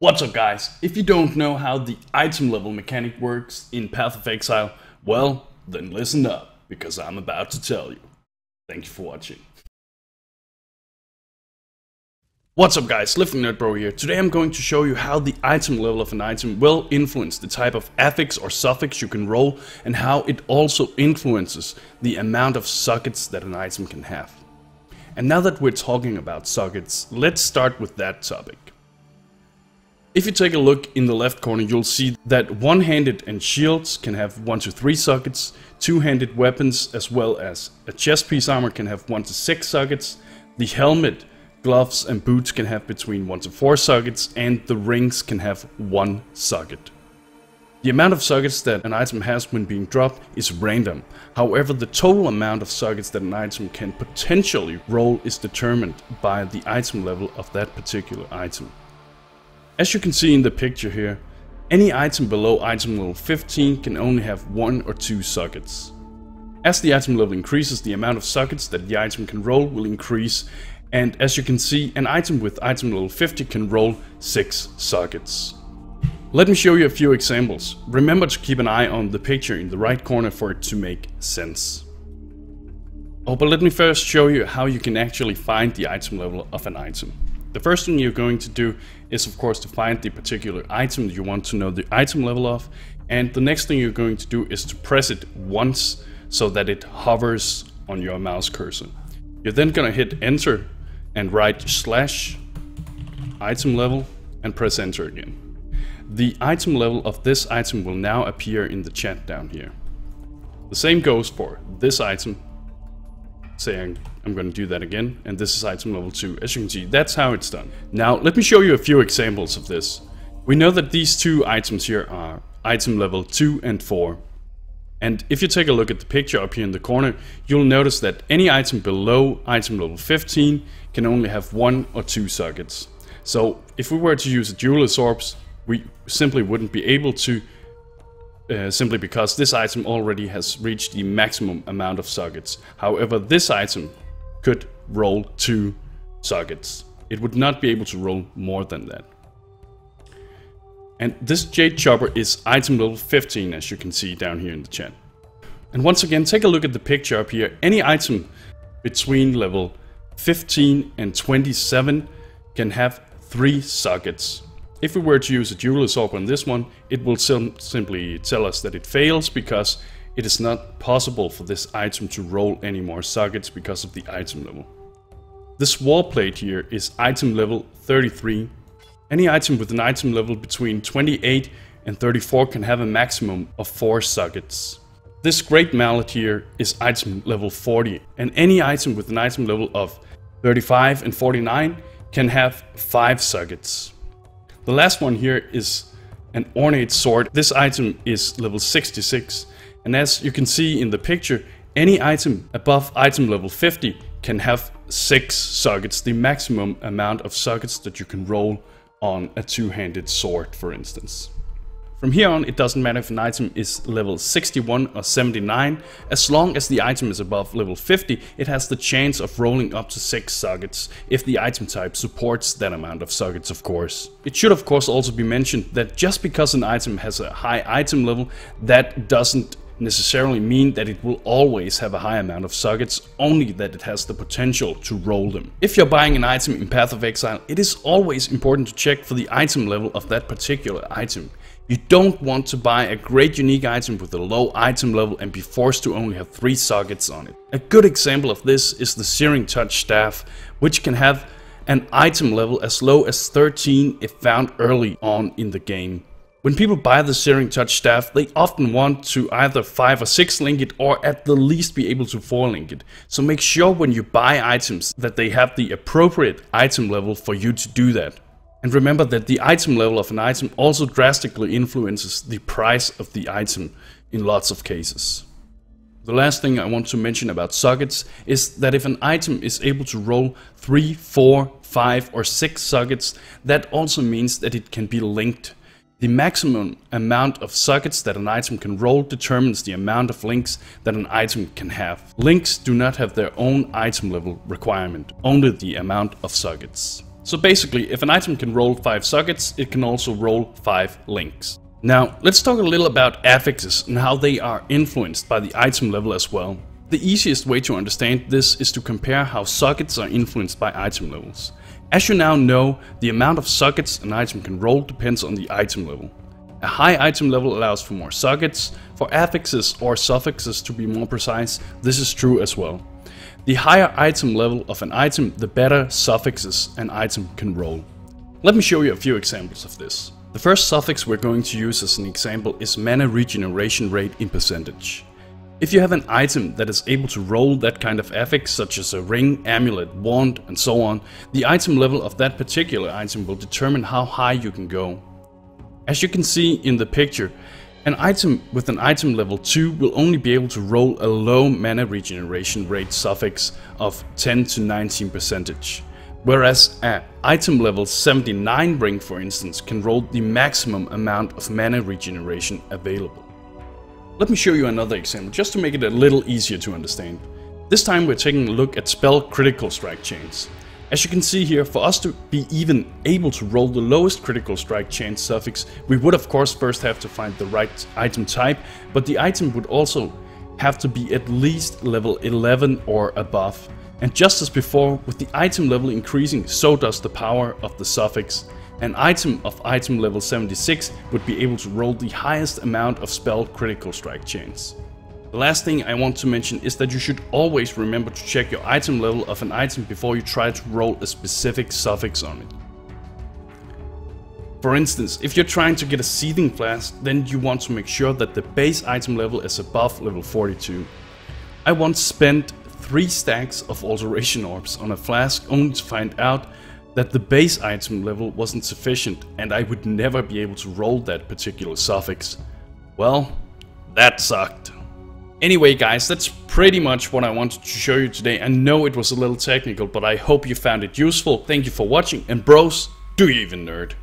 What's up guys? If you don't know how the item level mechanic works in Path of Exile, well, then listen up, because I'm about to tell you. Thank you for watching. What's up guys, Lifting Nerd Bro here. Today I'm going to show you how the item level of an item will influence the type of affix or suffix you can roll, and how it also influences the amount of sockets that an item can have. And now that we're talking about sockets, let's start with that topic. If you take a look in the left corner, you'll see that one-handed and shields can have 1 to 3 sockets, two-handed weapons as well as a chest piece armor can have 1 to 6 sockets, the helmet, gloves and boots can have between 1 to 4 sockets, and the rings can have 1 socket. The amount of sockets that an item has when being dropped is random. However, the total amount of sockets that an item can potentially roll is determined by the item level of that particular item. As you can see in the picture here, any item below item level 15 can only have 1 or 2 sockets. As the item level increases, the amount of sockets that the item can roll will increase, and as you can see, an item with item level 50 can roll 6 sockets. Let me show you a few examples. Remember to keep an eye on the picture in the right corner for it to make sense. Oh, but let me first show you how you can actually find the item level of an item. The first thing you're going to do is of course to find the particular item that you want to know the item level of, and the next thing you're going to do is to press it once so that it hovers on your mouse cursor. You're then going to hit enter and write /item level and press enter again. The item level of this item will now appear in the chat down here. The same goes for this item. Saying I'm going to do that again, and this is item level 2. As you can see, that's how it's done. Now let me show you a few examples of this. We know that these two items here are item level 2 and 4. And if you take a look at the picture up here in the corner, you'll notice that any item below item level 15 can only have 1 or 2 sockets. So if we were to use a jeweler's orbs, we simply wouldn't be able to, simply because this item already has reached the maximum amount of sockets. However, this item could roll 2 sockets. It would not be able to roll more than that. And this Jade Chopper is item level 15, as you can see down here in the chat. And once again, take a look at the picture up here. Any item between level 15 and 27 can have 3 sockets. If we were to use a jeweler's orb on this one, it will simply tell us that it fails because it is not possible for this item to roll any more sockets because of the item level. This wall plate here is item level 33. Any item with an item level between 28 and 34 can have a maximum of 4 sockets. This great mallet here is item level 40, and any item with an item level of 35 and 49 can have 5 sockets. The last one here is an Ornate Sword. This item is level 66, and as you can see in the picture, any item above item level 50 can have 6 sockets, the maximum amount of sockets that you can roll on a two-handed sword, for instance. From here on, it doesn't matter if an item is level 61 or 79, as long as the item is above level 50, it has the chance of rolling up to 6 sockets, if the item type supports that amount of sockets, of course. It should of course also be mentioned that just because an item has a high item level, that doesn't necessarily mean that it will always have a high amount of sockets, only that it has the potential to roll them. If you're buying an item in Path of Exile, it is always important to check for the item level of that particular item. You don't want to buy a great unique item with a low item level and be forced to only have 3 sockets on it. A good example of this is the Searing Touch Staff, which can have an item level as low as 13 if found early on in the game. When people buy the Searing Touch Staff, they often want to either 5 or 6 link it, or at the least be able to 4 link it. So make sure when you buy items that they have the appropriate item level for you to do that. And remember that the item level of an item also drastically influences the price of the item in lots of cases. The last thing I want to mention about sockets is that if an item is able to roll 3, 4, 5 or 6 sockets, that also means that it can be linked. The maximum amount of sockets that an item can roll determines the amount of links that an item can have. Links do not have their own item level requirement, only the amount of sockets. So basically, if an item can roll 5 sockets, it can also roll 5 links. Now, let's talk a little about affixes and how they are influenced by the item level as well. The easiest way to understand this is to compare how sockets are influenced by item levels. As you now know, the amount of sockets an item can roll depends on the item level. A high item level allows for more sockets. For affixes or suffixes to be more precise, this is true as well. The higher item level of an item, the better suffixes an item can roll. Let me show you a few examples of this. The first suffix we're going to use as an example is mana regeneration rate in percentage. If you have an item that is able to roll that kind of affix, such as a ring, amulet, wand, and so on, the item level of that particular item will determine how high you can go. As you can see in the picture, an item with an item level 2 will only be able to roll a low mana regeneration rate suffix of 10 to 19%. Whereas an item level 79 ring, for instance, can roll the maximum amount of mana regeneration available. Let me show you another example, just to make it a little easier to understand. This time we're taking a look at spell critical strike chains. As you can see here, for us to be even able to roll the lowest critical strike chain suffix, we would of course first have to find the right item type, but the item would also have to be at least level 11 or above. And just as before, with the item level increasing, so does the power of the suffix. An item of item level 76 would be able to roll the highest amount of spell critical strike chains. The last thing I want to mention is that you should always remember to check your item level of an item before you try to roll a specific suffix on it. For instance, if you're trying to get a seething flask, then you want to make sure that the base item level is above level 42. I once spent 3 stacks of alteration orbs on a flask only to find out that the base item level wasn't sufficient and I would never be able to roll that particular suffix. Well, that sucked. Anyway guys, that's pretty much what I wanted to show you today. I know it was a little technical, but I hope you found it useful. Thank you for watching, and bros, do you even nerd?